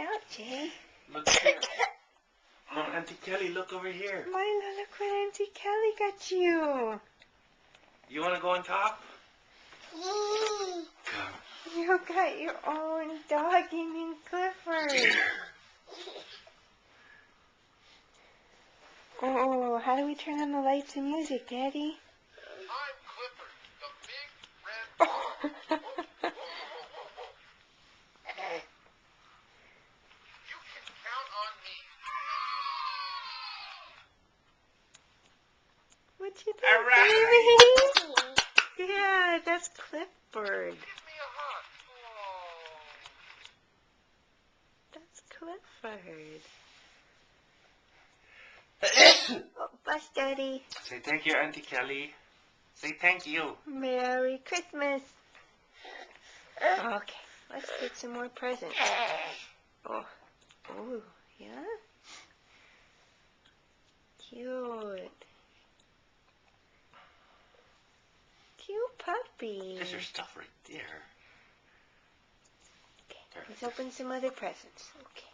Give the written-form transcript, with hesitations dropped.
out, Jay. Look here. Oh, Auntie Kelly, look over here. Milo, look what Auntie Kelly got you. You want to go on top? Come. You got your own doggy named Clifford. Oh, how do we turn on the lights and music, Daddy? I'm Clifford, the big red dog. You can count on me. What you think, baby? Yeah, that's Clifford. Give me a hug. That's Clifford. Oh, bus, Daddy. Say thank you, Auntie Kelly. Say thank you. Merry Christmas. Okay, let's get some more presents. Oh, yeah? Cute. Cute puppy. There's your stuff right there. Okay, let's open some other presents. Okay.